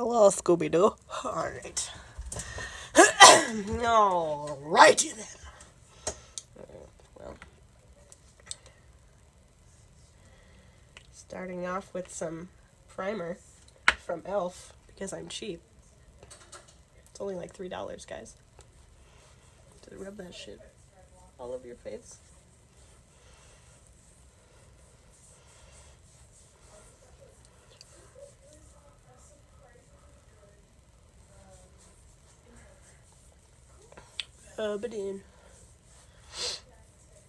Hello, Scooby-Doo. Alright. Alrighty then. Well, starting off with some primer from e.l.f. because I'm cheap. It's only like $3, guys. To rub that shit all over your face. Rub it in.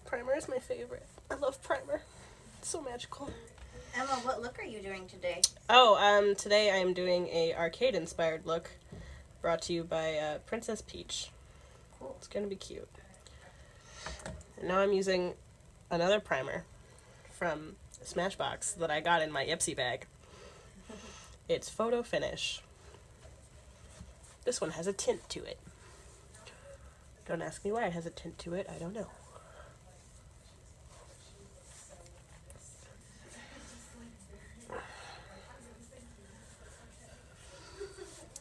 Primer is my favorite. I love primer. It's so magical. Emma, what look are you doing today? Oh, today I'm doing a arcade-inspired look brought to you by Princess Peach. Cool. It's gonna be cute. And now I'm using another primer from Smashbox that I got in my Ipsy bag. It's Photo Finish. This one has a tint to it. Don't ask me why it has a tint to it. I don't know.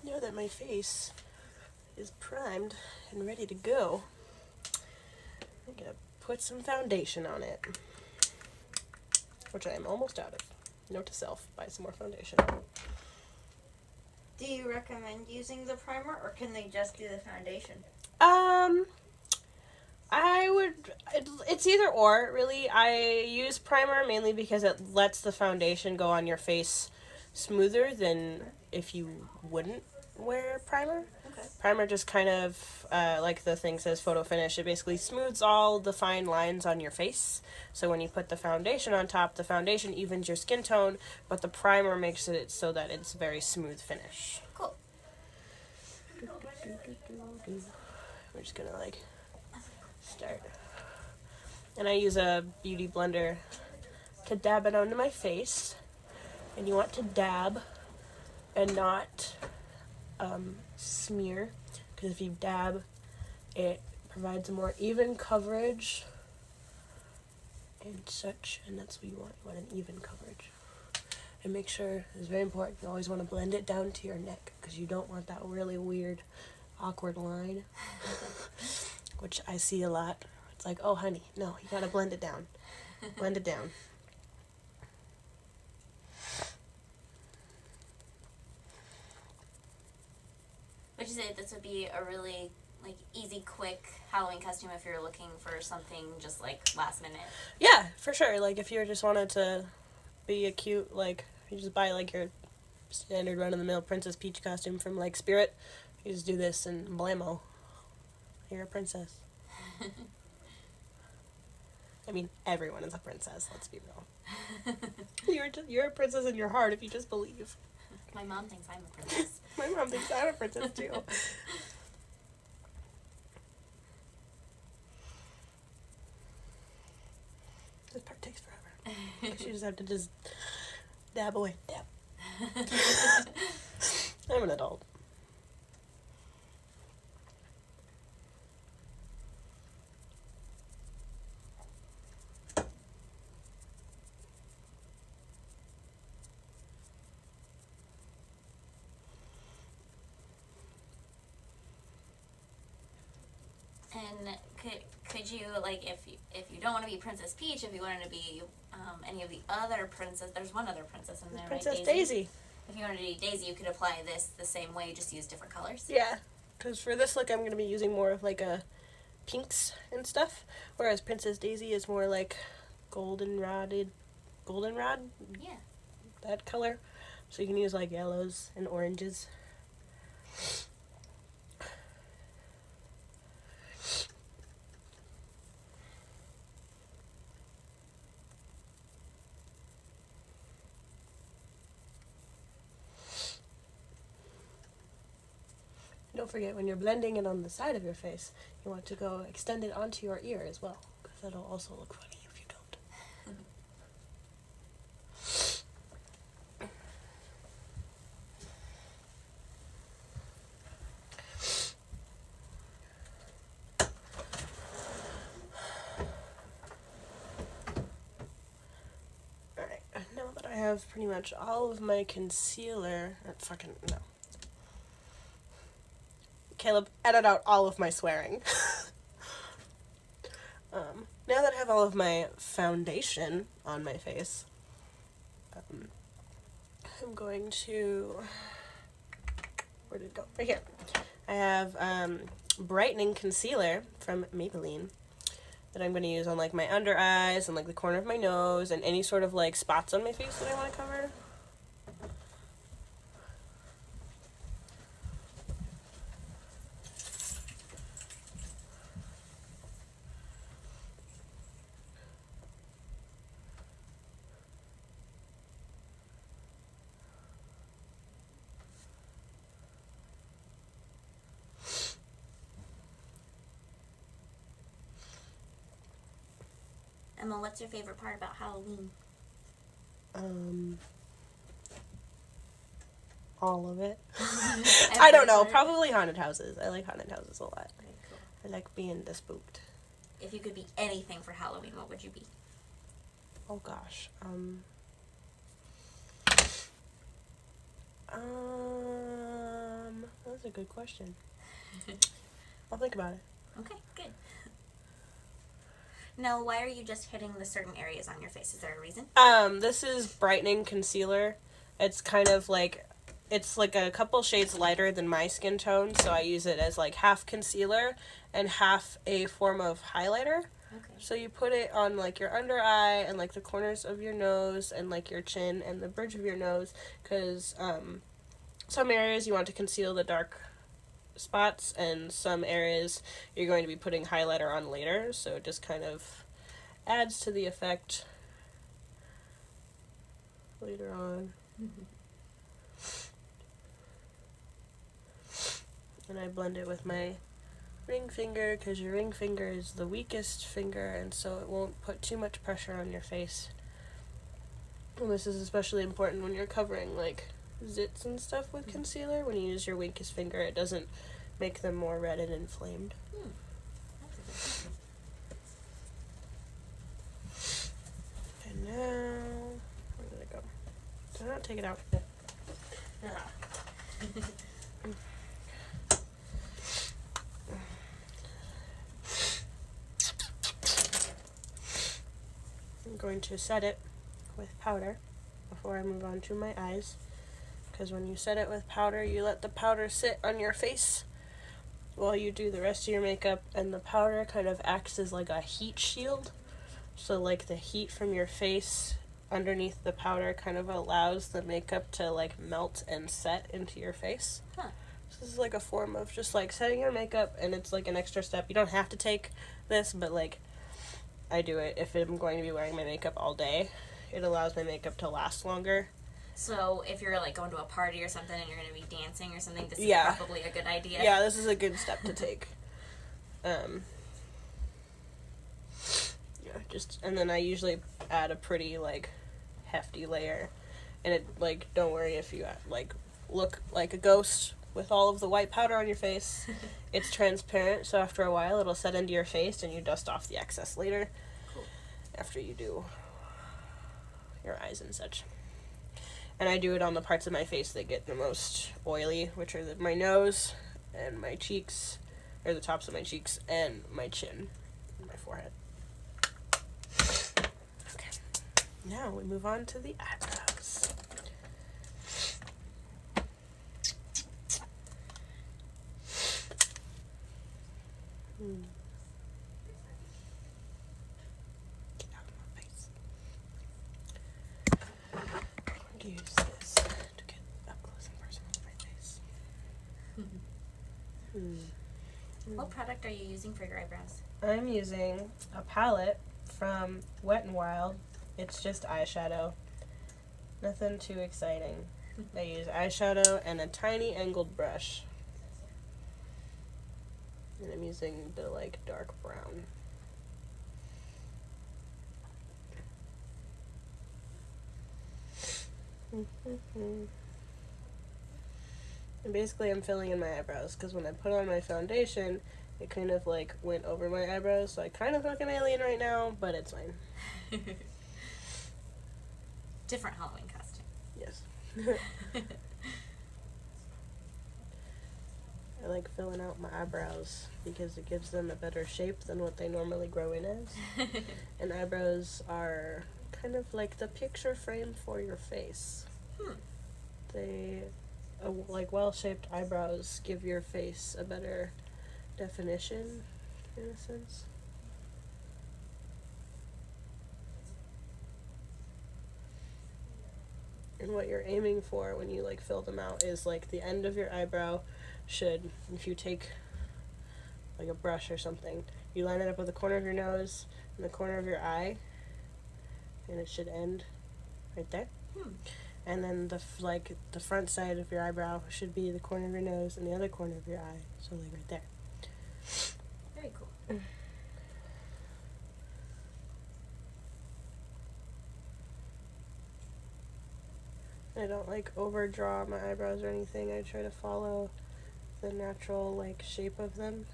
Now that my face is primed and ready to go, I'm gonna put some foundation on it, which I am almost out of. Note to self, buy some more foundation. Do you recommend using the primer, or can they just do the foundation? It's either or, really. I use primer mainly because it lets the foundation go on your face smoother than if you wouldn't wear primer. Okay. Primer just kind of, like the thing says, photo finish. It basically smooths all the fine lines on your face. So when you put the foundation on top, the foundation evens your skin tone, but the primer makes it so that it's very smooth finish. Cool. We're just gonna, start. And I use a beauty blender to dab it onto my face. And you want to dab and not smear, because if you dab, it provides a more even coverage and such, and that's what you want. You want an even coverage. And make sure, it's very important, you always want to blend it down to your neck, because you don't want that really weird, awkward line, which I see a lot. It's like, oh honey, no, you gotta blend it down. Blend it down. Would you say this would be a really easy, quick Halloween costume if you're looking for something just last minute? Yeah, for sure. If you just wanted to be a cute, you just buy your standard run-of-the-mill Princess Peach costume from Spirit, you just do this and blammo, you're a princess. I mean, everyone is a princess, let's be real. You're a princess in your heart if you just believe. My mom thinks I'm a princess. My mom thinks I'm a princess too. This part takes forever. You just have to just dab away. Dab. I'm an adult. And could you, if you don't want to be Princess Peach, if you wanted to be any of the other princess, there's one other princess in there, Princess right? Daisy. If you wanted to be Daisy, you could apply this the same way, just use different colors. Yeah, because for this look, I'm going to be using more of a pinks and stuff, whereas Princess Daisy is more goldenrod, Yeah. that color. So you can use yellows and oranges. Don't forget, when you're blending it on the side of your face, you want to go extend it onto your ear as well, because that'll also look funny if you don't. Alright, now that I have pretty much all of my concealer, no, Caleb, edit out all of my swearing. Now that I have all of my foundation on my face, I'm going to... Where did it go? Right here. I have brightening concealer from Maybelline that I'm going to use on like my under eyes and like the corner of my nose and any sort of like spots on my face that I want to cover. Emma, what's your favorite part about Halloween? All of it. I don't know. Probably haunted houses. I like haunted houses a lot. Okay, cool. I like being spooked. If you could be anything for Halloween, what would you be? Oh gosh. That's a good question. I'll think about it. Okay, good. Now, why are you just hitting the certain areas on your face? Is there a reason? This is brightening concealer. It's kind of like, it's like a couple shades lighter than my skin tone, so I use it as like half concealer and half a form of highlighter. Okay. So you put it on like your under eye and like the corners of your nose and like your chin and the bridge of your nose, because some areas you want to conceal the dark spots and some areas you're going to be putting highlighter on later, so it just kind of adds to the effect later on. Mm-hmm. And I blend it with my ring finger, because your ring finger is the weakest finger, and so it won't put too much pressure on your face. And this is especially important when you're covering like zits and stuff with concealer. When you use your weakest finger, it doesn't make them more red and inflamed. That's a good And now, where did it go? Did I not take it out? I'm going to set it with powder before I move on to my eyes, because when you set it with powder, you let the powder sit on your face while you do the rest of your makeup, and the powder kind of acts as like a heat shield. So like the heat from your face underneath the powder kind of allows the makeup to like melt and set into your face. Huh. So this is like a form of just like setting your makeup, and it's like an extra step. You don't have to take this, but like I do it if I'm going to be wearing my makeup all day. It allows my makeup to last longer. So if you're like going to a party or something and you're going to be dancing or something, this is probably a good idea. Yeah, this is a good step to take. And then I usually add a pretty like hefty layer, and it like, don't worry if you like look like a ghost with all of the white powder on your face. It's transparent, so after a while it'll set into your face and you dust off the excess later. Cool. After you do your eyes and such. And I do it on the parts of my face that get the most oily, which are my nose and my cheeks, or the tops of my cheeks, and my chin and my forehead. Okay. Now we move on to the eyebrows. Get out of my face. I'm going to use this to get up close and personal with my face. What product are you using for your eyebrows? I'm using a palette from Wet n Wild. It's just eyeshadow. Nothing too exciting. I use eyeshadow and a tiny angled brush. And I'm using the like dark brown. And basically I'm filling in my eyebrows, because when I put on my foundation, it kind of like went over my eyebrows, so I kind of look like an alien right now, but it's fine. Different Halloween costume. Yes. I like filling out my eyebrows because it gives them a better shape than what they normally grow in as. And eyebrows are kind of like the picture frame for your face. They, like well-shaped eyebrows give your face a better definition, in a sense. And what you're aiming for when you like fill them out is like the end of your eyebrow should, if you take like a brush or something, you line it up with the corner of your nose and the corner of your eye, and it should end right there. And then the front side of your eyebrow should be the corner of your nose and the other corner of your eye, so like right there. Very cool. I don't like overdraw my eyebrows or anything. I try to follow the natural like shape of them.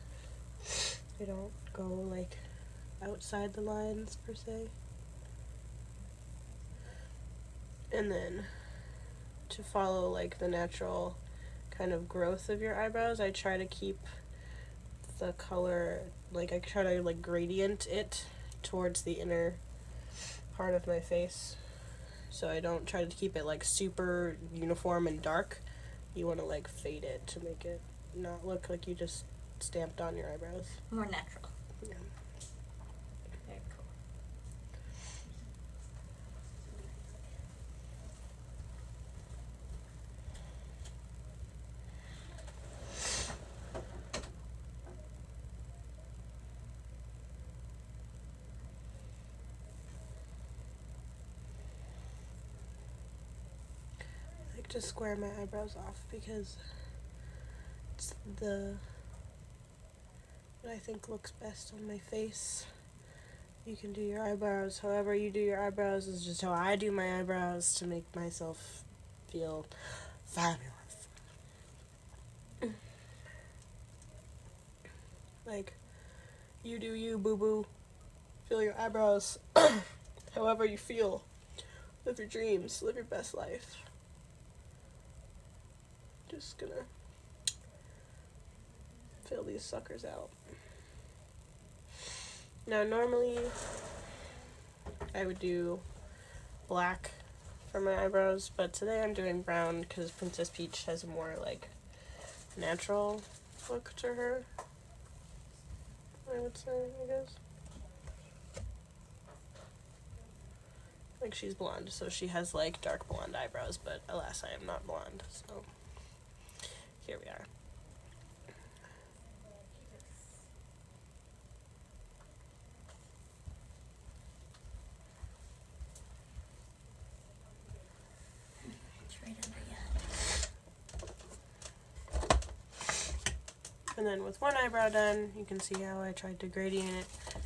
I don't go like outside the lines per se. And then to follow like the natural kind of growth of your eyebrows, I try to keep the color, like I try to like gradient it towards the inner part of my face. So I don't try to keep it like super uniform and dark. You want to like fade it to make it not look like you just stamped on your eyebrows. More natural. Yeah. Very cool. I like to square my eyebrows off because it's what I think looks best on my face. You can do your eyebrows however you do your eyebrows is just how I do my eyebrows to make myself feel fabulous. Like, you do you, boo-boo. Feel your eyebrows however you feel. Live your dreams. Live your best life. Just gonna fill these suckers out. Now, normally, I would do black for my eyebrows, but today I'm doing brown because Princess Peach has a more, like, natural look to her, I would say, I guess. Like, she's blonde, so she has, like, dark blonde eyebrows, but alas, I am not blonde, so here we are. It's right under your And then with one eyebrow done, you can see how I tried to gradient it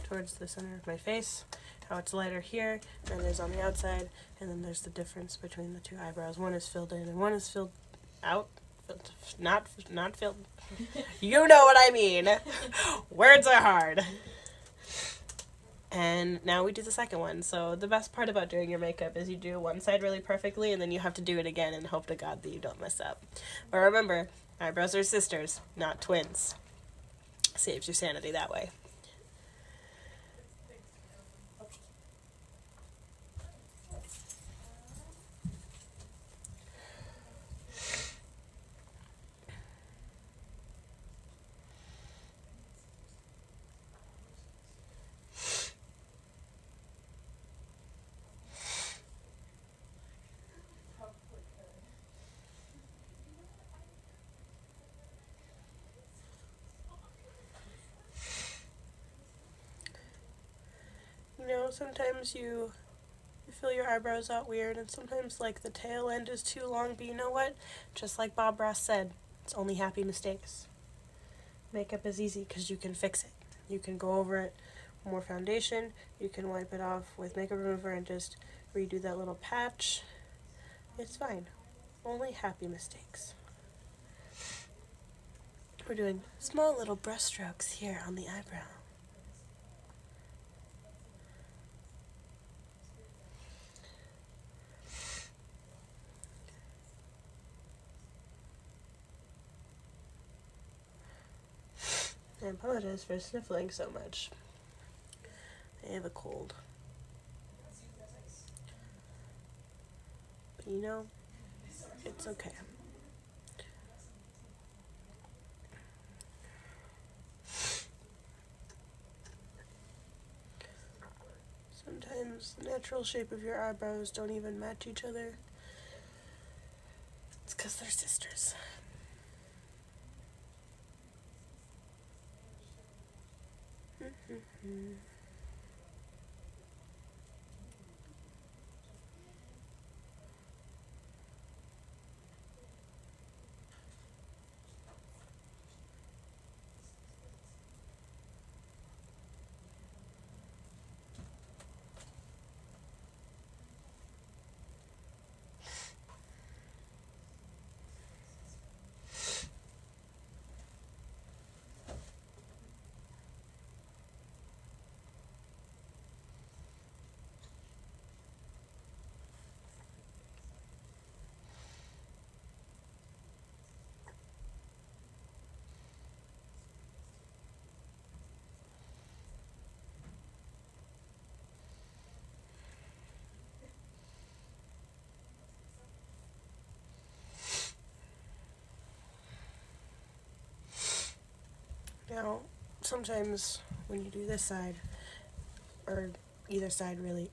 towards the center of my face, how it's lighter here than it is on the outside, and then there's the difference between the two eyebrows. One is filled in and one is filled out. Not filled. You know what I mean. Words are hard. And now we do the second one. So the best part about doing your makeup is you do one side really perfectly, and then you have to do it again and hope to God that you don't mess up. But remember, eyebrows are sisters, not twins. Saves your sanity that way. You know, sometimes you fill your eyebrows out weird, and sometimes, like, the tail end is too long, but you know what? Just like Bob Ross said, it's only happy mistakes. Makeup is easy because you can fix it. You can go over it with more foundation, you can wipe it off with makeup remover and just redo that little patch. It's fine. Only happy mistakes. We're doing small little brush strokes here on the eyebrow. I apologize for sniffling so much. I have a cold. But you know, it's okay. Sometimes the natural shape of your eyebrows don't even match each other. It's because they're sisters. Now, sometimes when you do this side, or either side really,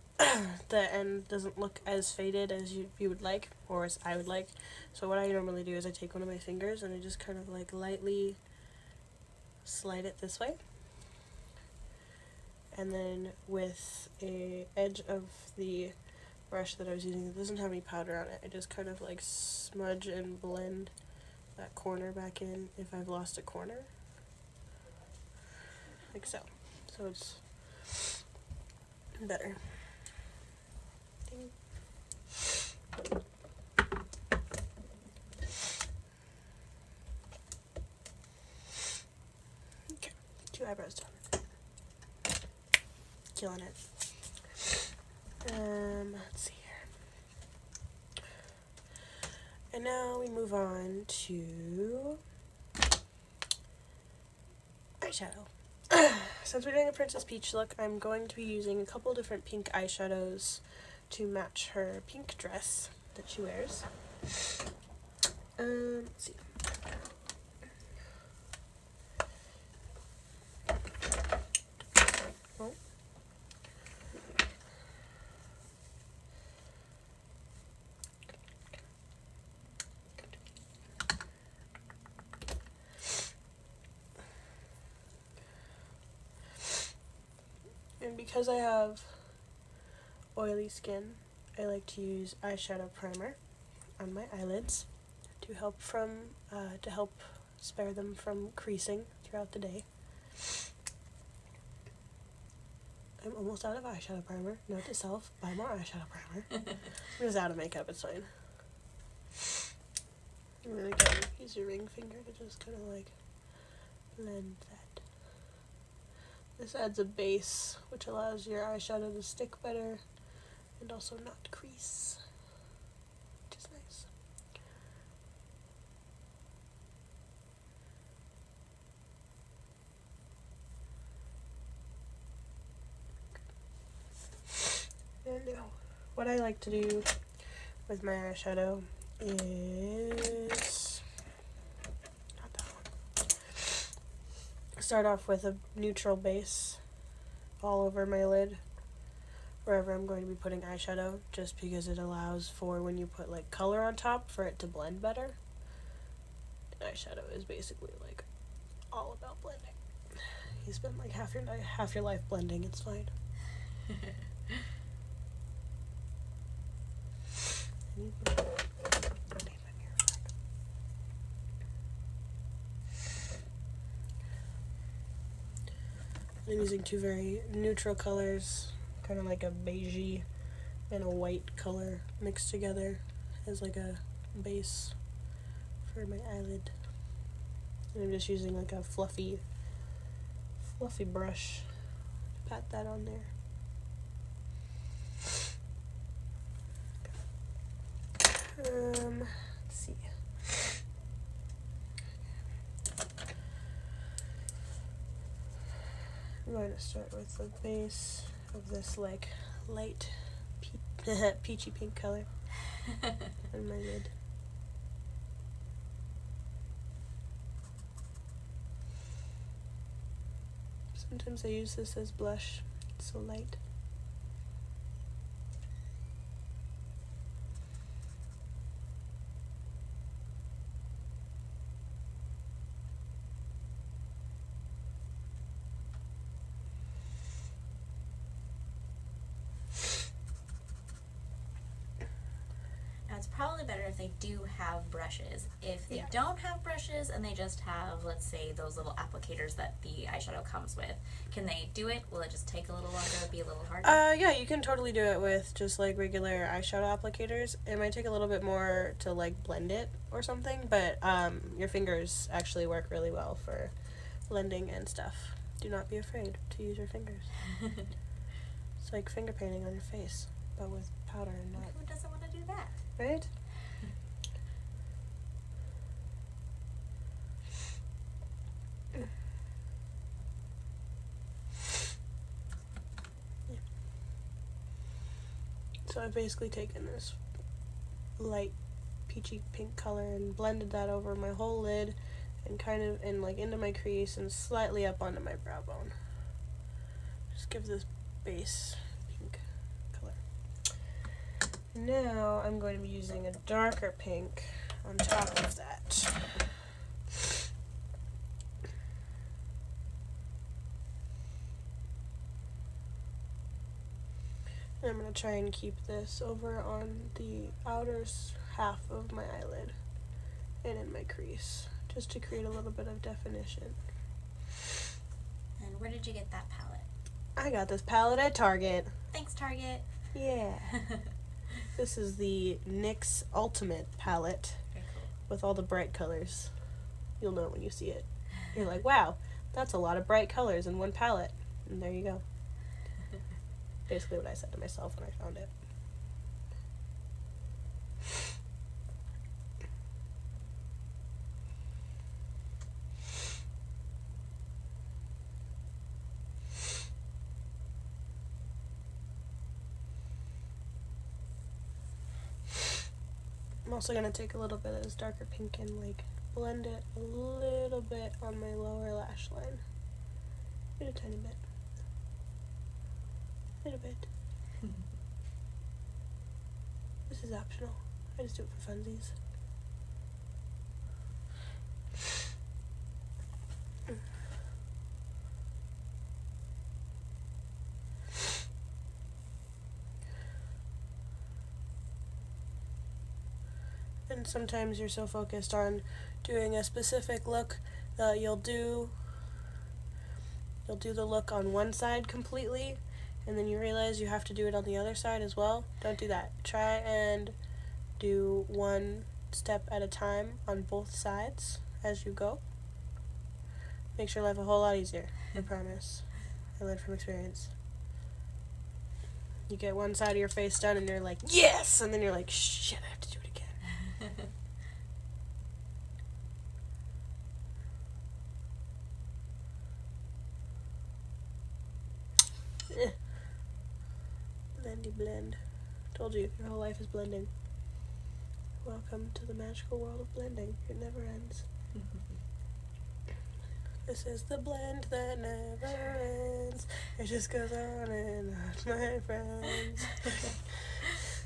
the end doesn't look as faded as you would like, or as I would like. So what I normally do is I take one of my fingers and I just kind of like lightly slide it this way. And then with a edge of the brush that I was using that doesn't have any powder on it, I just kind of like smudge and blend that corner back in if I've lost a corner. Like so. So it's better. Ding. Okay, 2 eyebrows done. Killing it. Let's see here. And now we move on to eyeshadow. Since we're doing a Princess Peach look, I'm going to be using a couple different pink eyeshadows to match her pink dress that she wears. Let's see. Oh. And because I have oily skin, I like to use eyeshadow primer on my eyelids to help spare them from creasing throughout the day. I'm almost out of eyeshadow primer. Note to self, buy more eyeshadow primer. I'm just out of makeup, it's fine. And then again, use your ring finger to just kind of like blend that. This adds a base, which allows your eyeshadow to stick better and also not crease, which is nice. And now, what I like to do with my eyeshadow is not that one. Start off with a neutral base all over my lid wherever I'm going to be putting eyeshadow, just because it allows for when you put like color on top for it to blend better. Eyeshadow is basically like all about blending. You spend like half your life blending, it's fine. I'm using 2 very neutral colors, kind of like a beigey and a white color mixed together as like a base for my eyelid. And I'm just using like a fluffy brush to pat that on there. Let's see. I'm going to start with the base of this like light peachy pink color on my lid. Sometimes I use this as blush. It's so light. It's probably better if they do have brushes. If they don't have brushes and they just have, let's say, those little applicators that the eyeshadow comes with, can they do it? Will it just take a little longer, be a little harder? Yeah, you can totally do it with just like regular eyeshadow applicators. It might take a little bit more to like blend it or something, but your fingers actually work really well for blending and stuff. Do not be afraid to use your fingers. It's like finger painting on your face, but with powder and not. Who doesn't want to do that? Right? So I've basically taken this light peachy pink color and blended that over my whole lid and kind of like into my crease and slightly up onto my brow bone. Just give this base pink color. Now I'm going to be using a darker pink on top of that. And I'm going to try and keep this over on the outer half of my eyelid and in my crease, just to create a little bit of definition. And where did you get that palette? I got this palette at Target. Thanks, Target. Yeah. This is the NYX Ultimate palette. Very cool. With all the bright colors. You'll know when you see it. You're like, wow, that's a lot of bright colors in one palette. And there you go. Basically what I said to myself when I found it. I'm also going to take a little bit of this darker pink and like blend it a little bit on my lower lash line. Just a tiny bit. A little bit. This is optional. I just do it for funsies. And sometimes you're so focused on doing a specific look that you'll do the look on one side completely, and then you realize you have to do it on the other side as well. Don't do that. Try and do one step at a time on both sides as you go. Makes your life a whole lot easier, I promise. I learned from experience. You get one side of your face done and you're like, yes! And then you're like, shit, I have to do it again. Blendy blend. Told you, your whole life is blending. Welcome to the magical world of blending. It never ends. This is the blend that never ends. It just goes on and on, my friends.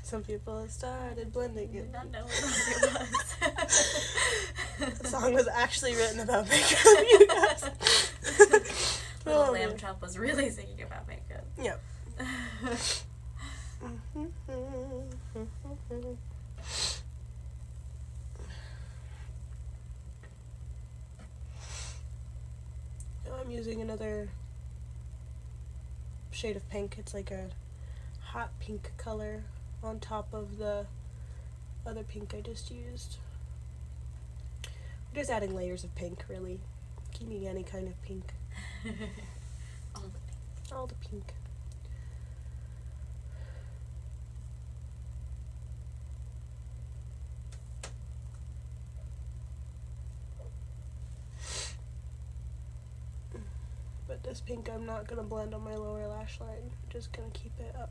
Some people have started blending it. I did not know what it was. The song was actually written about makeup, you guys. Little Lamb Chop was really singing about makeup. Yep. Now I'm using another shade of pink. It's like a hot pink color on top of the other pink I just used. We're just adding layers of pink, really. Give me any kind of pink. All the pink. All the pink. but this pink I'm not going to blend on my lower lash line. I'm just going to keep it up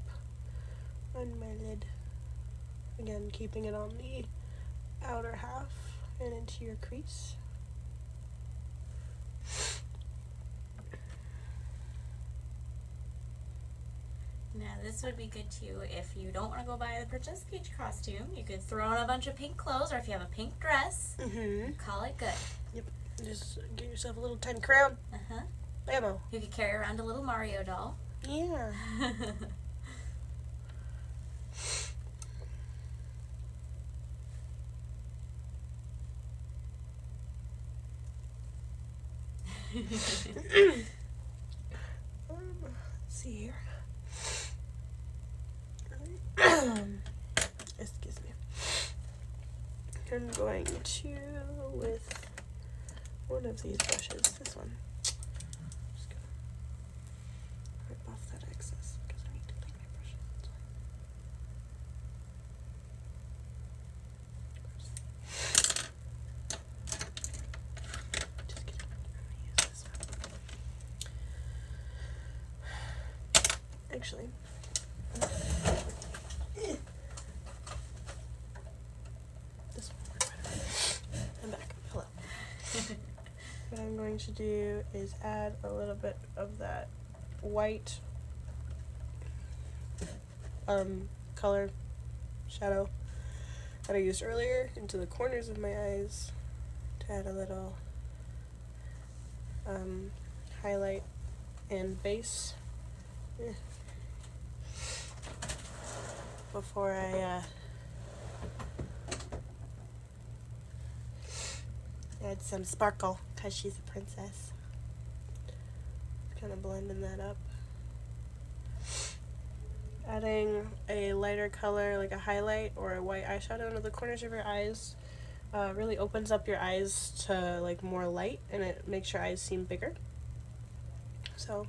on my lid. Again, keeping it on the outer half and into your crease. Now this would be good too if you don't want to go buy the Princess Peach costume. You could throw on a bunch of pink clothes, or if you have a pink dress, call it good. Yep. Just get yourself a little tiny crown. Bammo. You could carry around a little Mario doll. Yeah. Let's see here. Excuse me. I'm going to, with one of these brushes, this one. I'm just gonna rip off that excess because I need to clean my brushes. Just kidding. I'm gonna use this one. Actually, this one will work better. I'm back. Hello. What I'm going to do is add a little bit of that white color shadow that I used earlier into the corners of my eyes to add a little highlight and base before I add some sparkle because she's a princess. Kind of blending that up. Adding a lighter color like a highlight or a white eyeshadow into the corners of your eyes really opens up your eyes to like more light, and it makes your eyes seem bigger. So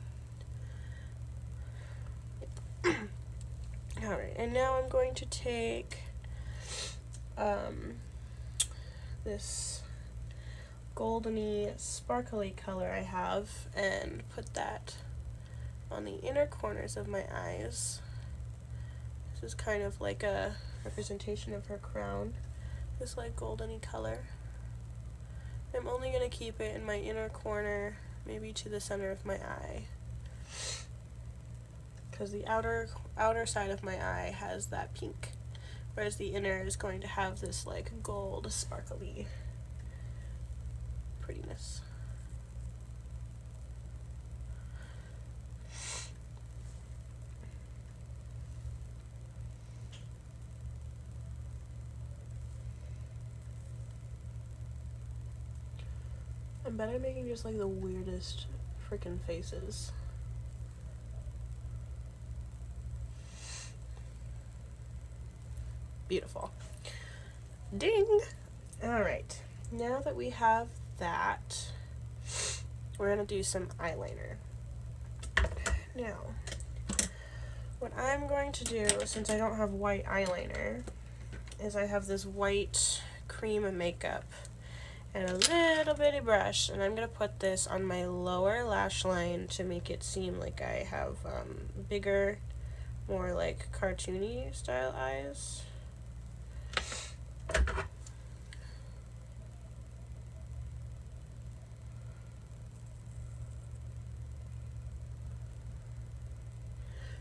alright, and now I'm going to take this goldeny sparkly color I have and put that on the inner corners of my eyes. This is kind of like a representation of her crown, this like goldeny color. I'm only going to keep it in my inner corner, maybe to the center of my eye, because the outer side of my eye has that pink, whereas the inner is going to have this like gold sparkly prettiness. I'm better making just like the weirdest freaking faces. Beautiful. Ding! Alright, now that we have that, we're gonna do some eyeliner. Now, what I'm going to do, since I don't have white eyeliner, is I have this white cream of makeup and a little bitty brush, and I'm gonna put this on my lower lash line to make it seem like I have bigger, more like cartoony style eyes.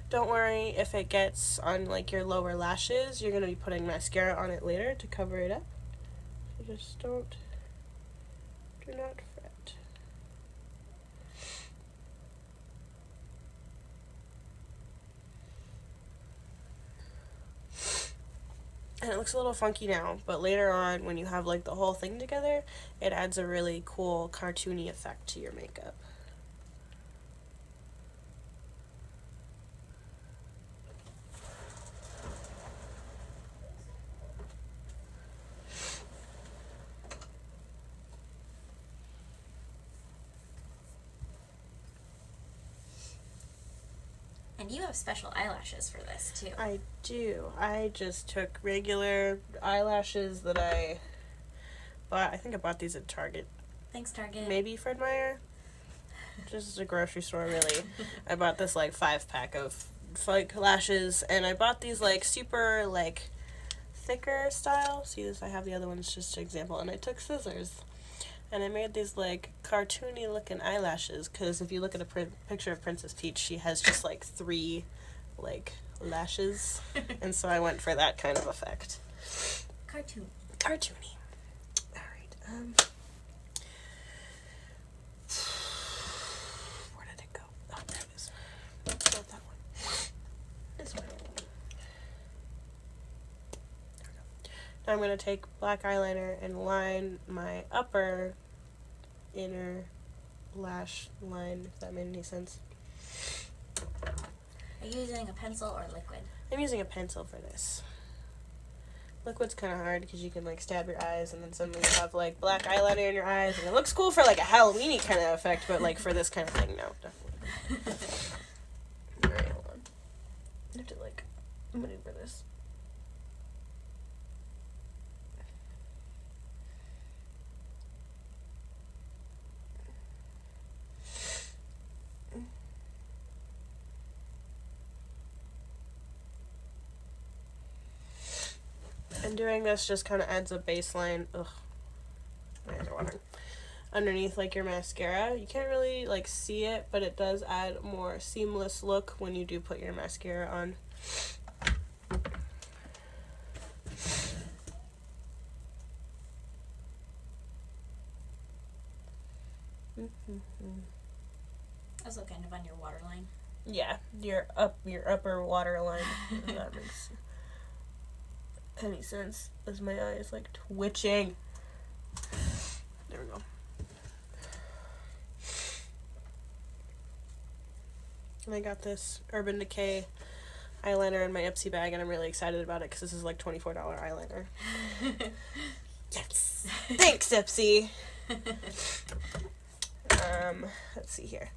Don't worry if it gets on like your lower lashes. You're gonna be putting mascara on it later to cover it up. So just do not fret. And it looks a little funky now, but later on when you have like the whole thing together, it adds a really cool cartoony effect to your makeup. And you have special eyelashes for this too. I do. I just took regular eyelashes that I bought. I think I bought these at Target. Thanks, Target. Maybe Fred Meyer. just a grocery store, really. I bought this, like, 5-pack of fake lashes, and I bought these, like, super, like, thicker style. See this? I have the other ones just an example, and I took scissors, and I made these, like, cartoony looking eyelashes, because if you look at a picture of Princess Peach, she has just, like, 3, like, lashes, and so I went for that kind of effect. Cartoony. Alright, where did it go? Oh, there it is. Not that one. This one. There we go. Now I'm going to take black eyeliner and line my upper inner lash line, if that made any sense. Are you using a pencil or liquid? I'm using a pencil for this. Liquid's kind of hard because you can, like, stab your eyes and then suddenly you have, like, black eyeliner in your eyes, and it looks cool for, like, a Halloween-y kind of effect, but, like, for this kind of thing, no, definitely. Alright, hold on. I have to, like, maneuver this. And doing this just kind of adds a baseline. Ugh. My eyes are watering. Underneath, like, your mascara. You can't really, like, see it, but it does add a more seamless look when you do put your mascara on. Also kind of on your waterline. Yeah, your upper waterline. If that makes any sense, as my eye is, like, twitching. There we go. And I got this Urban Decay eyeliner in my Ipsy bag, and I'm really excited about it because this is, like, $24 eyeliner. Yes! Thanks, Ipsy! Let's see here.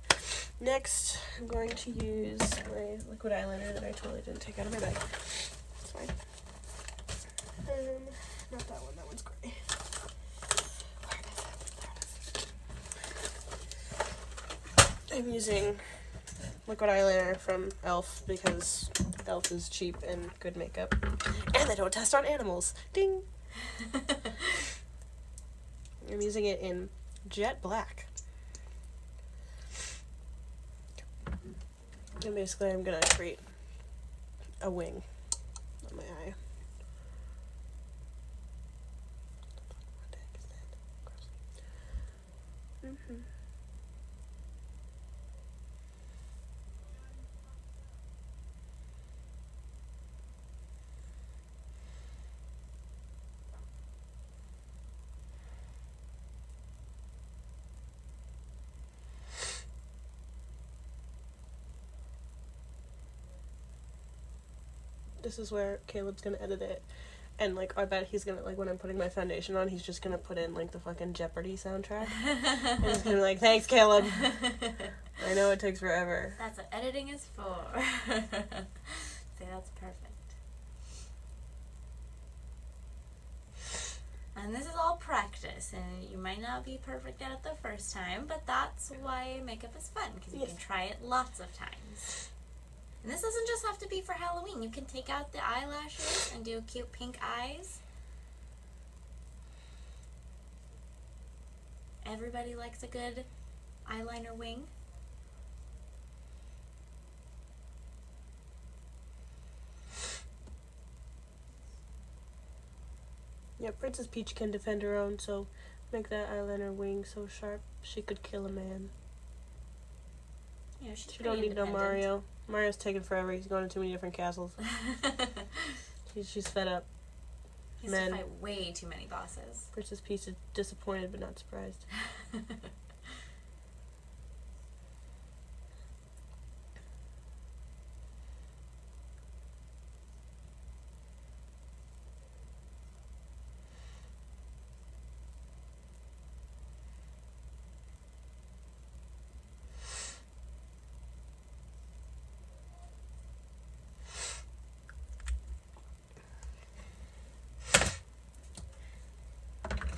Next, I'm going to use my liquid eyeliner that I totally didn't take out of my bag. It's fine. Not that one. That one's gray. I'm using liquid eyeliner from e.l.f. because e.l.f. is cheap and good makeup. And they don't test on animals. Ding! I'm using it in jet black. And basically I'm going to create a wing on my eye. This is where Caleb's gonna edit it, and, like, I bet he's gonna, like, when I'm putting my foundation on, he's just gonna put in, like, the fucking Jeopardy soundtrack, and he's gonna be like, thanks, Caleb. I know it takes forever. That's what editing is for. See, that's perfect. And this is all practice, and you might not be perfect at it the first time, but that's why makeup is fun, because you can try it lots of times. And this doesn't just have to be for Halloween. You can take out the eyelashes and do cute pink eyes. Everybody likes a good eyeliner wing. Yeah, Princess Peach can defend her own, so make that eyeliner wing so sharp she could kill a man. Yeah, she don't need no Mario. Mario's taking forever. He's going to too many different castles. She's fed up. He has to fight way too many bosses. Princess Peach is disappointed but not surprised.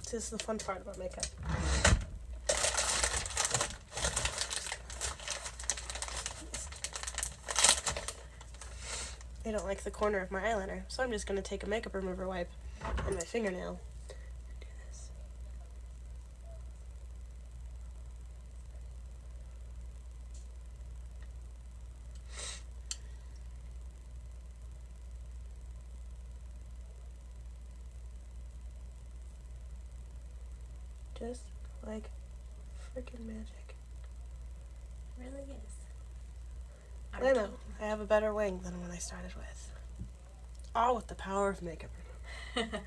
This is the fun part about makeup. Just I don't like the corner of my eyeliner, so I'm just going to take a makeup remover wipe and my fingernail and do this. Just like freaking magic. It really is. I know. I have a better wing than when I started with. All with the power of makeup remover.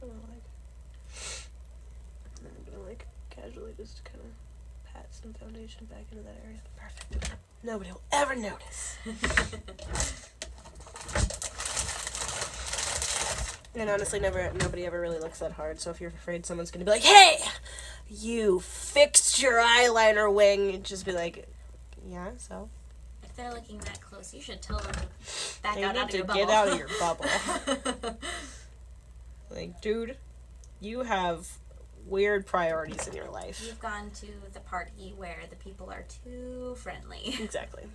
I'm gonna like casually just kind of pat some foundation back into that area. Perfect. Nobody will ever notice. And honestly, nobody ever really looks that hard. So if you're afraid someone's gonna be like, "Hey, you fixed your eyeliner wing," just be like, "Yeah, so." If they're looking that close, you should tell them to back They out need of to your bubble. get out of your bubble. Like, dude, you have weird priorities in your life. You've gone to the party where the people are too friendly. Exactly.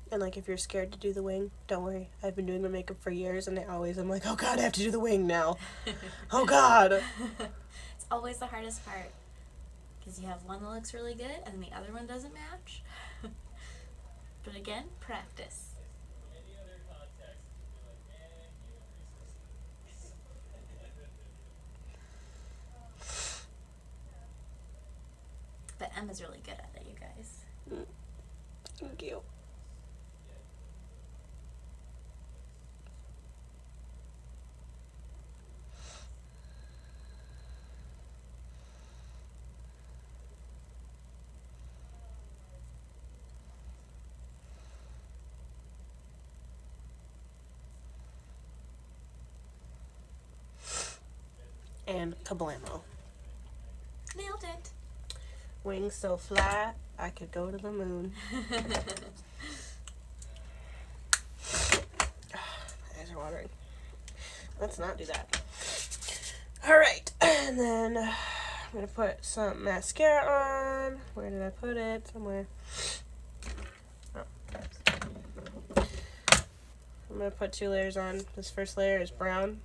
And, like, if you're scared to do the wing, don't worry. I've been doing my makeup for years, and I'm like, oh, God, I have to do the wing now. Oh, God. It's always the hardest part. Because you have one that looks really good, and the other one doesn't match. But again, practice. But Emma's really good at it, you guys. Thank you. And kablamo. Nailed it. Wings so fly, I could go to the moon. My eyes are watering. Let's not do that. Alright, and then I'm going to put some mascara on. Where did I put it? Somewhere. Oh. I'm going to put 2 layers on. This first layer is brown.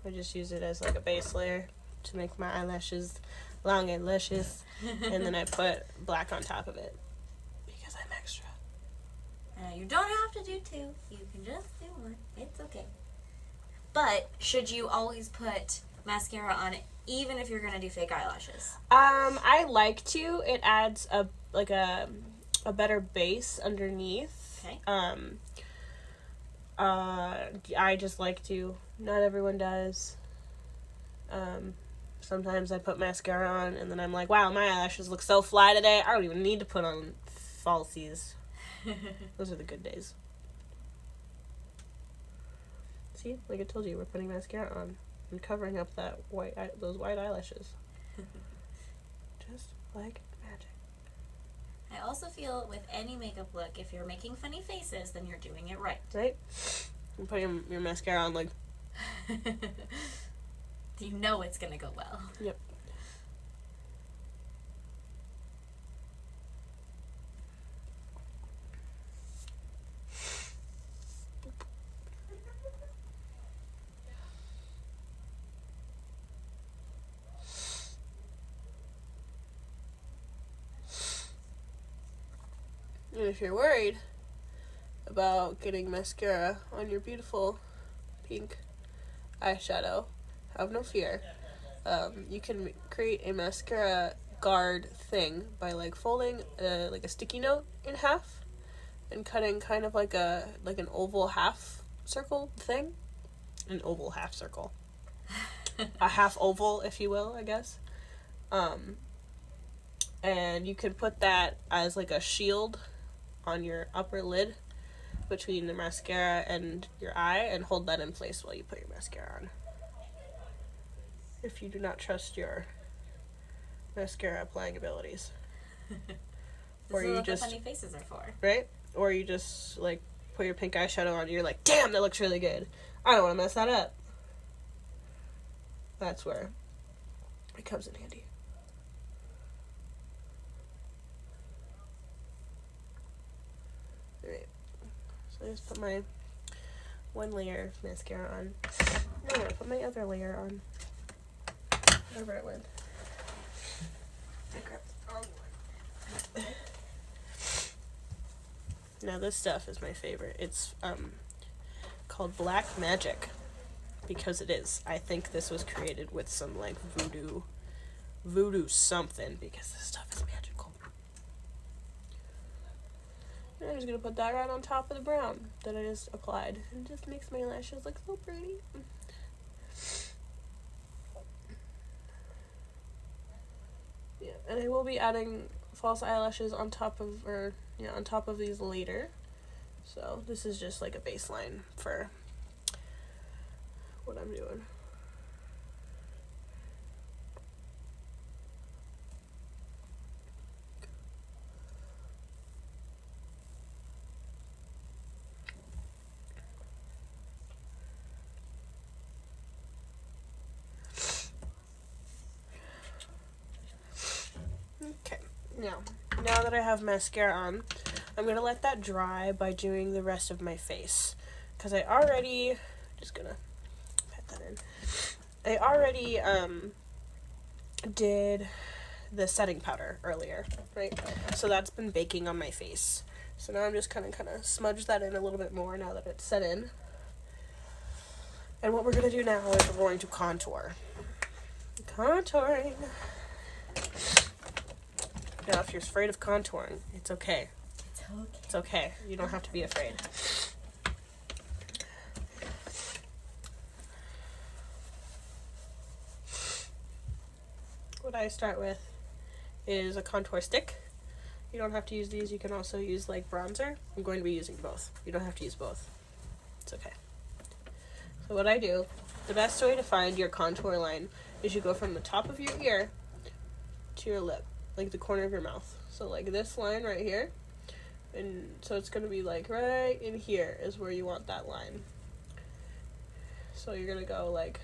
I just use it as like a base layer to make my eyelashes long and luscious. And then I put black on top of it because I'm extra. You don't have to do 2. You can just do 1. It's okay. But should you always put mascara on it, even if you're gonna do fake eyelashes? I like to. It adds a better base underneath. Okay. I just like to. Not everyone does. Sometimes I put mascara on and then I'm like, wow, my eyelashes look so fly today. I don't even need to put on falsies. Those are the good days. See, like I told you, we're putting mascara on and covering up those white eyelashes. Just like magic. I also feel with any makeup look, if you're making funny faces, then you're doing it right. Right? You put your mascara on like... You know it's gonna go well. Yep. And if you're worried about getting mascara on your beautiful pink eyeshadow, have no fear. you can create a mascara guard thing by like folding like a sticky note in half and cutting kind of like an oval half circle thing. An oval half circle. A half oval, if you will, I guess. And you can put that as like a shield on your upper lid between the mascara and your eye and hold that in place while you put your mascara on. If you do not trust your mascara applying abilities. This is what the funny faces are for. Right? Or you just like put your pink eyeshadow on and you're like, damn, that looks really good. I don't want to mess that up. That's where it comes in handy. Alright. So I just put my one layer of mascara on. Now I'm going to put my other layer on. Wherever it went. I grabbed the wrong one. Now this stuff is my favorite. It's called Black Magic. Because it is. I think this was created with some like voodoo something, because this stuff is magical. And I'm just gonna put that right on top of the brown that I just applied. It just makes my lashes look so pretty. Yeah, and I will be adding false eyelashes on top of these later. So this is just like a baseline for what I'm doing. Okay, now that I have mascara on, I'm going to let that dry by doing the rest of my face. Because I already, just going to pat that in. I already did the setting powder earlier, right? So that's been baking on my face. So now I'm just kind of smudge that in a little bit more now that it's set in. And what we're going to do now is we're going to contour. Contouring. Now, if you're afraid of contouring, it's okay. It's okay. You don't have to be afraid. What I start with is a contour stick. You don't have to use these. You can also use like bronzer. I'm going to be using both. You don't have to use both. It's okay. So what I do, the best way to find your contour line is you go from the top of your ear to your lip, like the corner of your mouth. So like this line right here. And so it's going to be like right in here is where you want that line. So you're going to go like,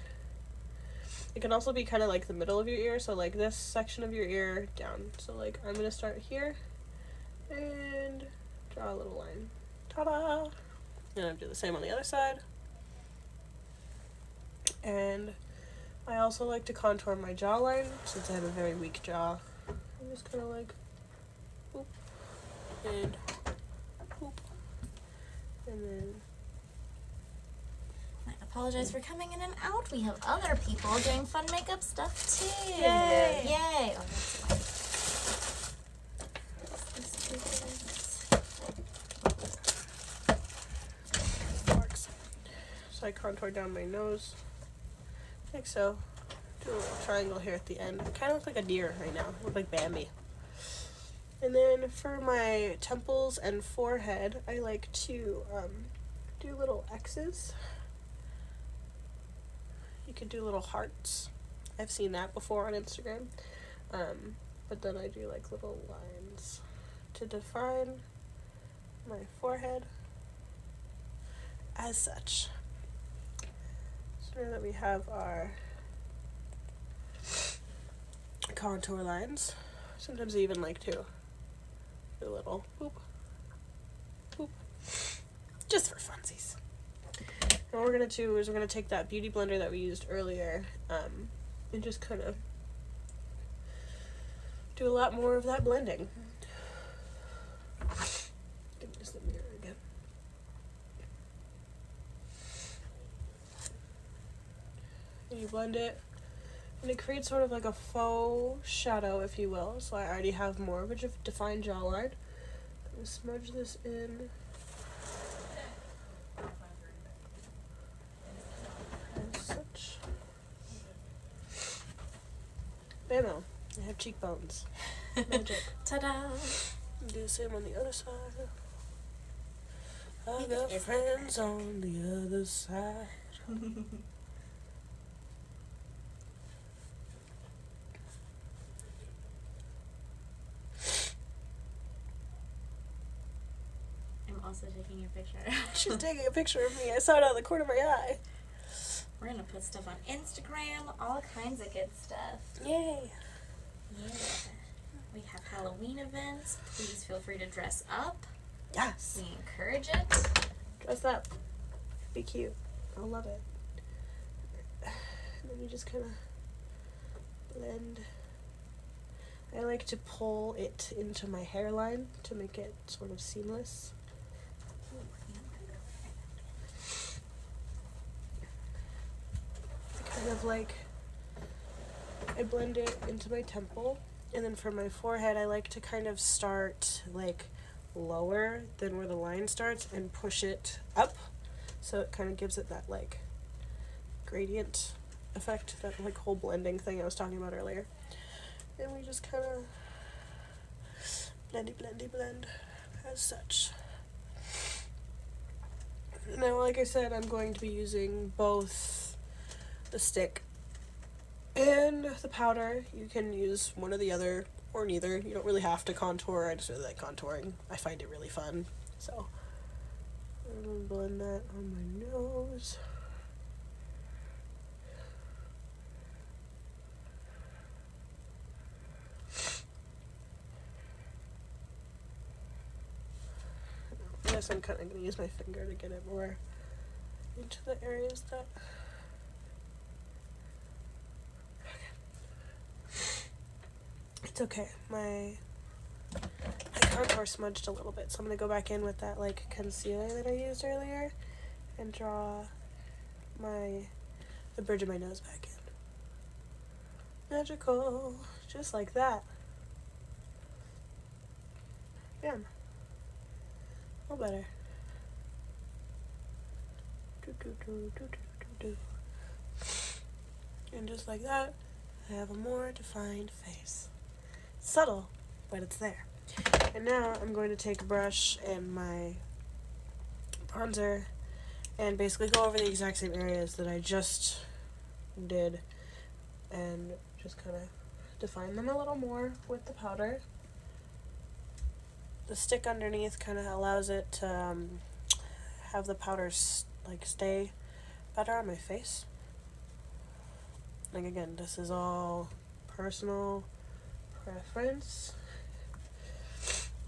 it can also be kind of like the middle of your ear. So like this section of your ear down. So like I'm going to start here and draw a little line. Ta-da! And I'll do the same on the other side. And I also like to contour my jawline since I have a very weak jaw. I'm just kind of like, boop, and boop, and then. I apologize for coming in and out. We have other people doing fun makeup stuff too. Yay! Yay! Oh, that's Works. So I contour down my nose, like so. Do a little triangle here at the end. I kind of look like a deer right now. I look like Bambi. And then for my temples and forehead, I like to do little X's. You could do little hearts. I've seen that before on Instagram. But then I do like little lines to define my forehead as such. So now that we have our contour lines, sometimes I even like to do a little boop, boop, just for funsies. And what we're going to do is we're going to take that beauty blender that we used earlier and just kind of do a lot more of that blending. Use the mirror again. And you blend it And it creates sort of like a faux shadow, if you will. So I already have more of a defined jawline. I'm going to smudge this in. As such. Bam! I have cheekbones. Magic. Ta-da! Do the same on the other side. I got friends on the other side. I'm also taking a picture. She's taking a picture of me. I saw it out of the corner of my eye. We're gonna put stuff on Instagram, all kinds of good stuff. Yay. Yeah. We have Halloween events. Please feel free to dress up. Yes. We encourage it. Dress up. Be cute. I'll love it. And then you just kind of blend. I like to pull it into my hairline to make it sort of seamless. Kind of like I blend it into my temple, and then for my forehead I like to kind of start like lower than where the line starts and push it up, so it kind of gives it that like gradient effect, that like whole blending thing I was talking about earlier. And we just kind of blend as such. Now, like I said, I'm going to be using both the stick and the powder. You can use one or the other, or neither. You don't really have to contour. I just really like contouring. I find it really fun. So, I'm going to blend that on my nose. I guess I'm kind of going to use my finger to get it more into the areas that... It's okay. My contour smudged a little bit, so I'm going to go back in with that like concealer that I used earlier and draw the bridge of my nose back in. Magical. Just like that. Bam. A little better. And just like that, I have a more defined face. Subtle, but it's there. And now I'm going to take a brush and my bronzer and basically go over the exact same areas that I just did and just kind of define them a little more with the powder. The stick underneath kind of allows it to have the powder like stay better on my face. Like again, this is all personal preference.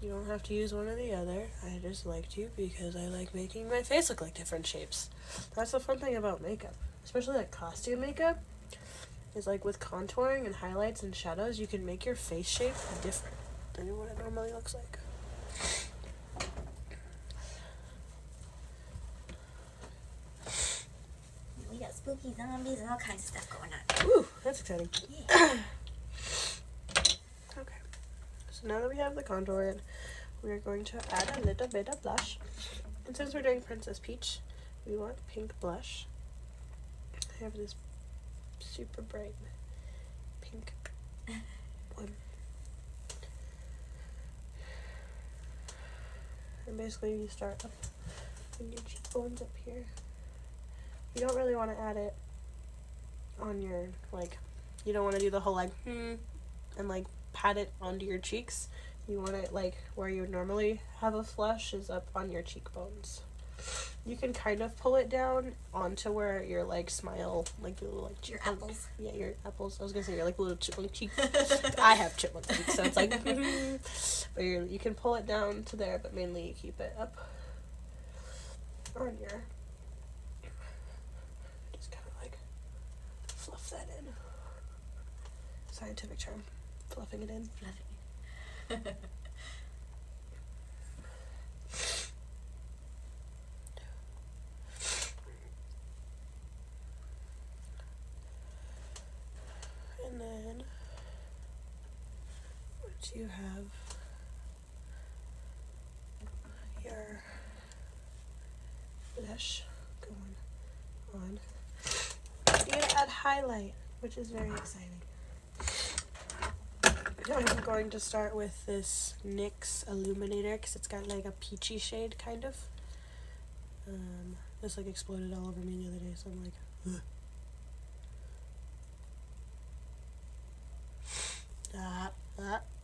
You don't have to use one or the other. I just like to because I like making my face look like different shapes. That's the fun thing about makeup, especially like costume makeup, is like with contouring and highlights and shadows, you can make your face shape different than what it normally looks like. We got spooky zombies and all kinds of stuff going on. Woo, that's exciting. Yeah. Okay, so now that we have the contour in, we're going to add a little bit of blush. And since we're doing Princess Peach, we want pink blush. I have this super bright pink one. And basically you start up in your cheekbones up here. You don't really want to add it on your, like, you don't want to do the whole, like, and, like, pat it onto your cheeks. You want it, like, where you would normally have a flush is up on your cheekbones. You can kind of pull it down onto where your, like, smile, like, your little, like, Your chipmunk. apples. Yeah, your apples. I was gonna say your, like, little chipmunk cheeks. I have chipmunk cheeks, so it's like, but you can pull it down to there, but mainly you keep it up on your, just kind of, like, fluff that in. Scientific term. Fluffing it in. Fluffing. to have your blush going on. You're gonna add highlight, which is very exciting. I'm going to start with this NYX Illuminator because it's got like a peachy shade, kind of. This like exploded all over me the other day, so I'm like, ugh.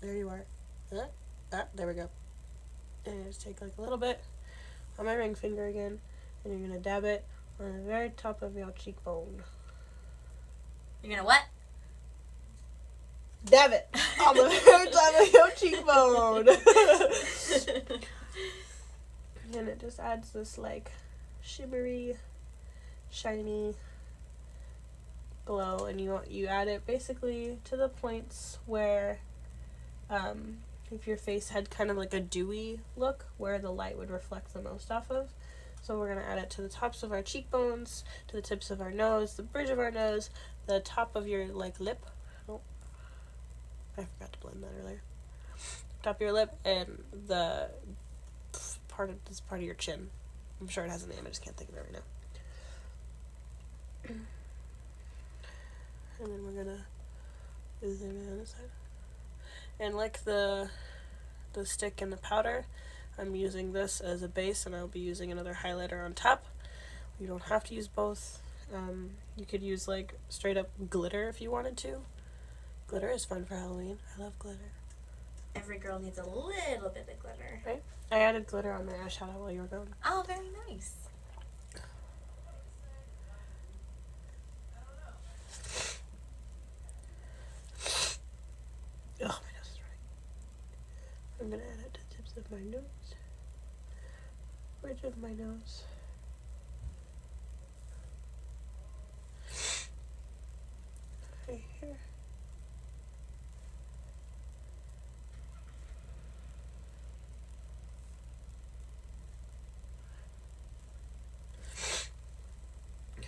There you are. There we go. And just take like a little bit on my ring finger again, and you're gonna dab it on the very top of your cheekbone. You're gonna what? Dab it on the very top of your cheekbone. And it just adds this like shimmery, shiny glow, and you add it basically to the points where if your face had kind of like a dewy look where the light would reflect the most off of. So we're going to add it to the tops of our cheekbones, to the tips of our nose, the bridge of our nose, the top of your like lip. Oh, I forgot to blend that earlier. Top of your lip, and the part of your chin. I'm sure it has a name, I just can't think of it right now. And then we're gonna zoom in on this side. And like the stick and the powder, I'm using this as a base, and I'll be using another highlighter on top. You don't have to use both. You could use like straight up glitter if you wanted to. Glitter is fun for Halloween. I love glitter. Every girl needs a little bit of glitter. Right? I added glitter on my eyeshadow while you were gone. Oh, very nice. Oh, my nose is running. I'm gonna add it to the tips of my nose, bridge of my nose, right here.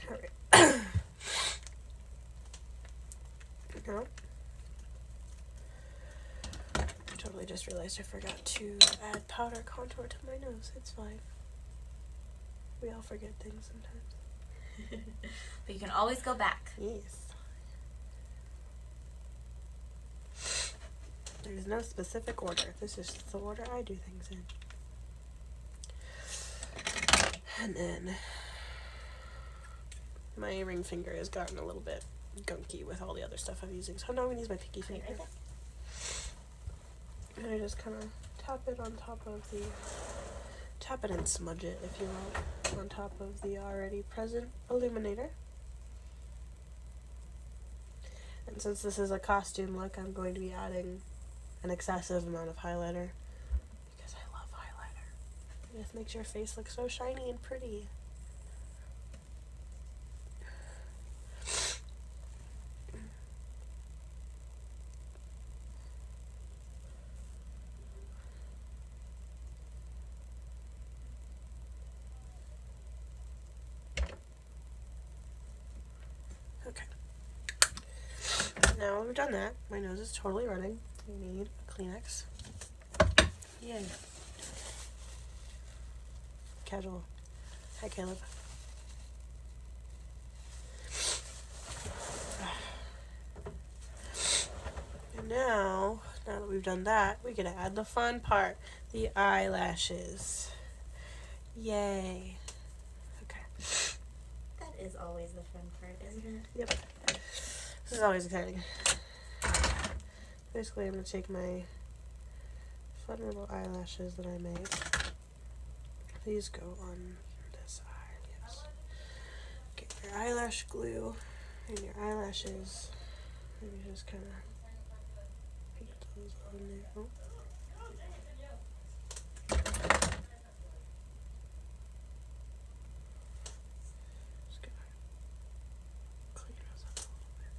Alright. Now, I totally just realized I forgot to add powder contour to my nose. It's fine. We all forget things sometimes. But you can always go back. Yes. There's no specific order. This is just the order I do things in. And then my ring finger has gotten a little bit gunky with all the other stuff I'm using, so now I'm going to use my pinky finger. And I just kind of tap it on top of the, tap it and smudge it, if you will, on top of the already present illuminator. And since this is a costume look, I'm going to be adding an excessive amount of highlighter because I love highlighter. It just makes your face look so shiny and pretty. Okay. Now we've done that, my nose is totally running. We need a Kleenex. Yay. Casual. Hi, Caleb. And now that we've done that, we gotta add the fun part, the eyelashes. Yay. Okay. That is always the fun part, isn't it? Yep. This is always exciting. Basically, I'm going to take my fun little eyelashes that I made. These go on this eye, yes. Get your eyelash glue and your eyelashes, and you just kind of paint those on there. Oh. Just gonna clean those up a little bit.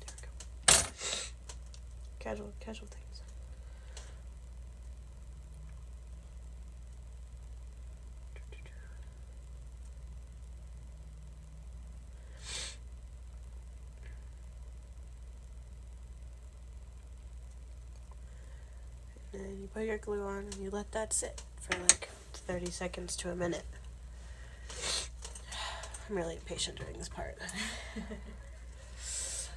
There we go. Casual things. you put your glue on and you let that sit for like 30 seconds to a minute. I'm really impatient during this part. So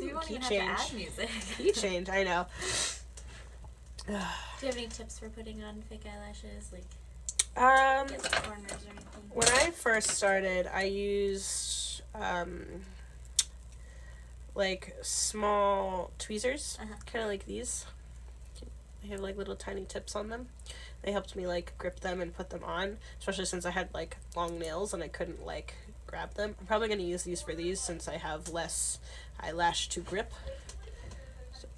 you won't even have to add music. Key change, I know. Do you have any tips for putting on fake eyelashes? Like, get the corners or anything? When I first started, I used like small tweezers, kind of like these. They have like little tiny tips on them. They helped me like grip them and put them on, especially since I had like long nails and I couldn't like grab them. I'm probably going to use these for these since I have less eyelash to grip. So,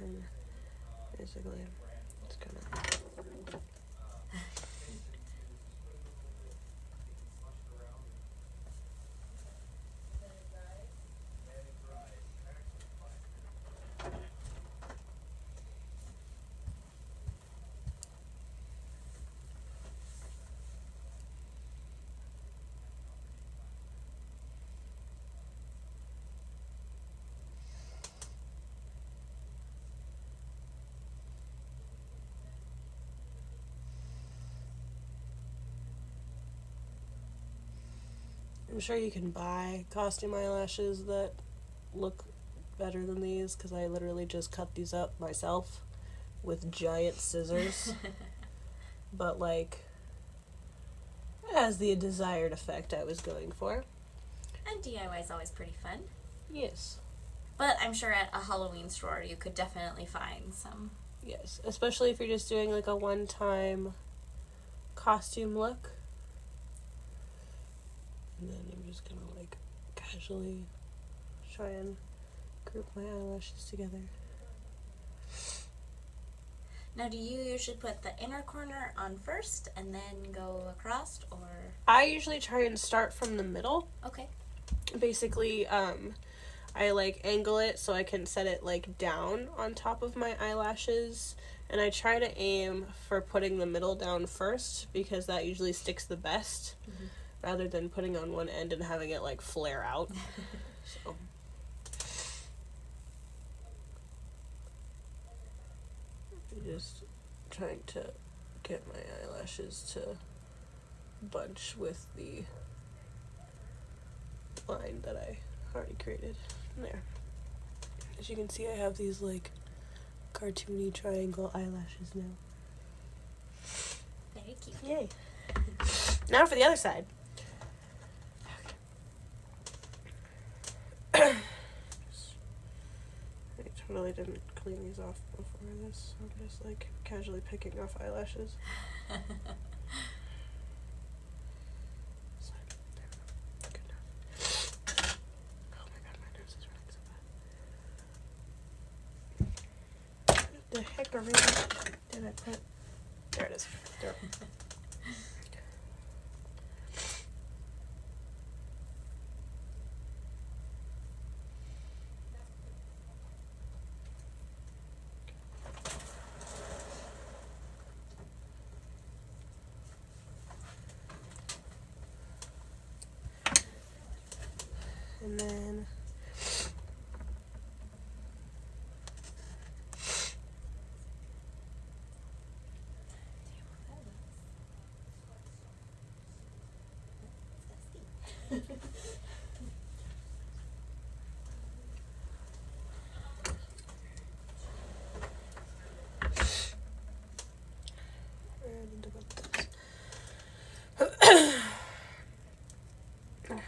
and basically, it's gonna. I'm sure you can buy costume eyelashes that look better than these because I literally just cut these up myself with giant scissors. But like, it has the desired effect I was going for. And DIY is always pretty fun. Yes. But I'm sure at a Halloween store you could definitely find some. Yes, especially if you're just doing like a one-time costume look. And then I'm just gonna like casually try and group my eyelashes together. Now, do you usually put the inner corner on first and then go across, or? I usually try and start from the middle. Okay. Basically, I like angle it so I can set it like down on top of my eyelashes, and I try to aim for putting the middle down first because that usually sticks the best, rather than putting on one end and having it like flare out. So. I'm just trying to get my eyelashes to bunch with the line that I already created. There. As you can see, I have these like cartoony triangle eyelashes now. Very cute. Yay. Now for the other side. I totally didn't clean these off before this, so I'm just like casually picking off eyelashes. Good enough. Oh my god, my nose is running so bad. Where the heck did I put? There it is. There. And then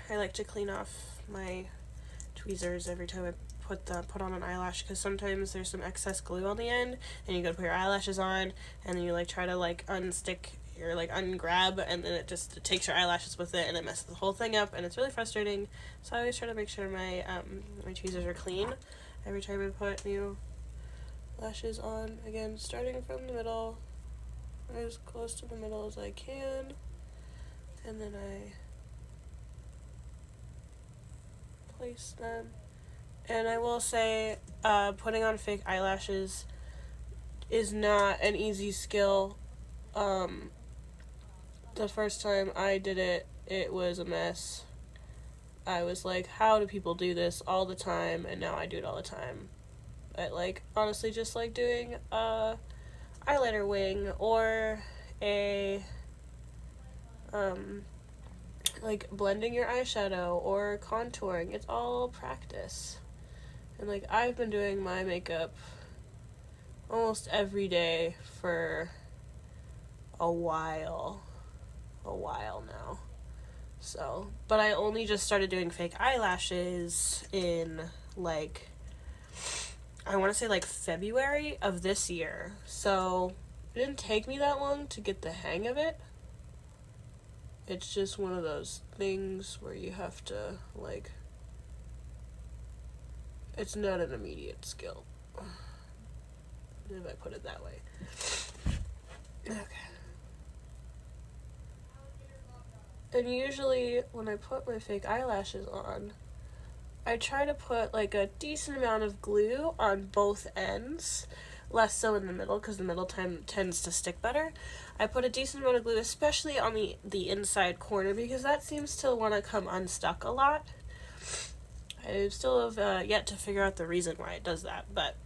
I like to clean off my tweezers every time I put on an eyelash, because sometimes there's some excess glue on the end and you gotta put your eyelashes on and then you like try to like unstick or like ungrab, and then it takes your eyelashes with it and it messes the whole thing up and it's really frustrating. So I always try to make sure my my tweezers are clean every time I put new lashes on. Again, starting from the middle, as close to the middle as I can, and then I place them And I will say, putting on fake eyelashes is not an easy skill. The first time I did it, it was a mess. I was like, how do people do this all the time? And now I do it all the time. But, like, honestly, just like doing a eyeliner wing or a, like, blending your eyeshadow or contouring. It's all practice. And, like, I've been doing my makeup almost every day for a while now. So, but I only just started doing fake eyelashes in, like, I want to say, like, February of this year. So, it didn't take me that long to get the hang of it. It's just one of those things where you have to, like, it's not an immediate skill, if I put it that way. Okay. And usually, when I put my fake eyelashes on, I try to put, like, a decent amount of glue on both ends, less so in the middle, because the middle tends to stick better. I put a decent amount of glue, especially on the inside corner, because that seems to want to come unstuck a lot. I still have yet to figure out the reason why it does that, but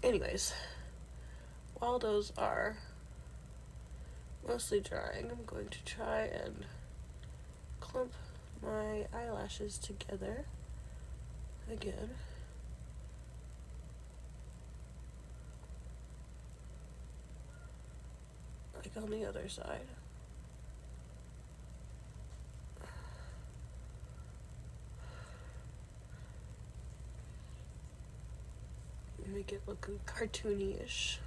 anyways, while those are mostly drying, I'm going to try and clump my eyelashes together again. Like on the other side. Make it look cartoony-ish.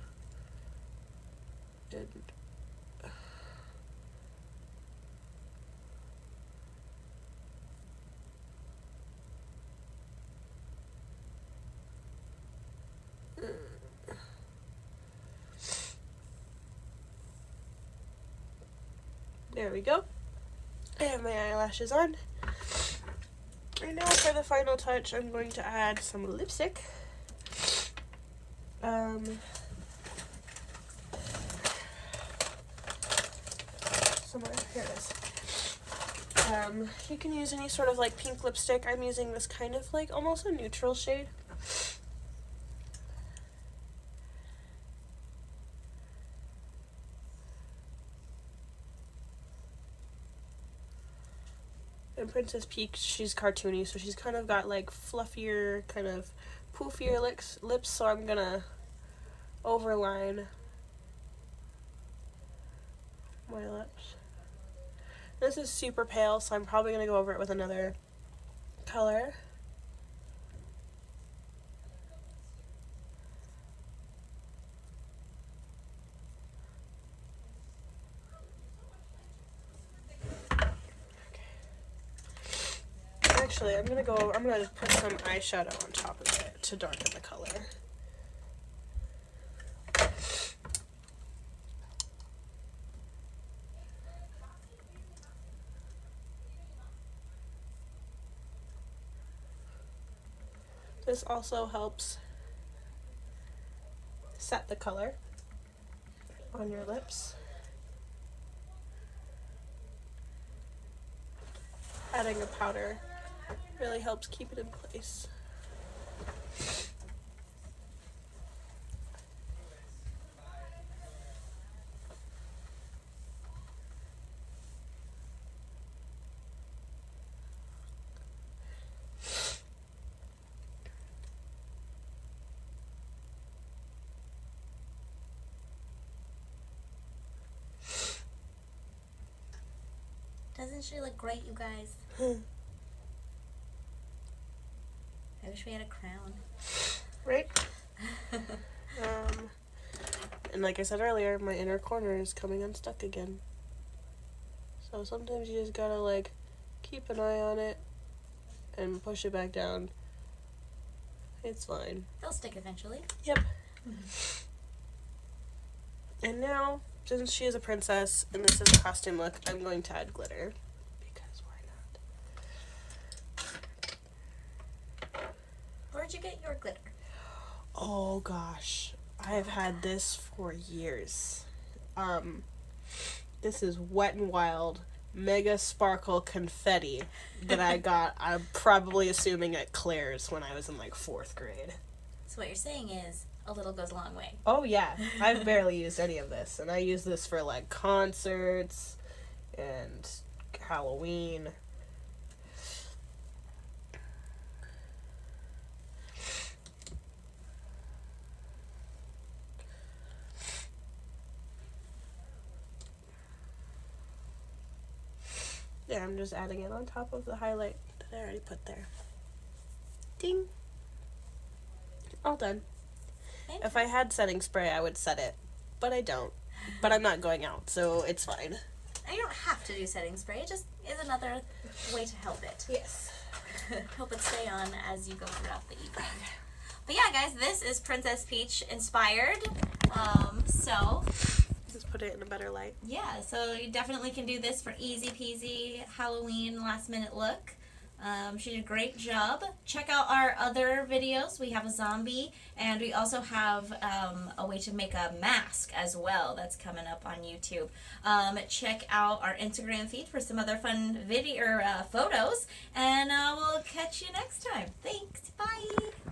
And there we go. I have my eyelashes on. And now for the final touch, I'm going to add some lipstick. Somewhere, here it is. You can use any sort of like pink lipstick. I'm using this kind of like almost a neutral shade. And Princess Peach, she's cartoony, so she's kind of got like fluffier, kind of poofier lips, so I'm gonna overline my lips. This is super pale, so I'm probably gonna go over it with another color. Actually, I'm gonna put some eyeshadow on top of it to darken the color. This also helps set the color on your lips. Adding a powder really helps keep it in place. Doesn't she look great, you guys? I wish we had a crown. Right? And like I said earlier, my inner corner is coming unstuck again. So sometimes you just gotta like keep an eye on it and push it back down. It's fine. They'll stick eventually. Yep. And now, since she is a princess and this is a costume look, I'm going to add glitter. Because why not? or glitter? Oh gosh, I've had this for years. This is Wet n Wild Mega Sparkle Confetti that I got, I'm probably assuming at Claire's when I was in like 4th grade. So what you're saying is a little goes a long way. Oh yeah, I've barely used any of this, and I use this for like concerts and Halloween. Yeah, I'm just adding it on top of the highlight that I already put there. Ding! All done. If I had setting spray, I would set it, but I don't. But I'm not going out, so it's fine. And you don't have to do setting spray, it just is another way to help it. Yes. Help it stay on as you go throughout the evening. But yeah, guys, this is Princess Peach inspired. So Just put it in a better light. yeah, so you definitely can do this for easy peasy Halloween last minute look. She did a great job. Check out our other videos. We have a zombie, and we also have a way to make a mask as well that's coming up on YouTube. Check out our Instagram feed for some other fun video or photos, and we'll catch you next time. Thanks. Bye.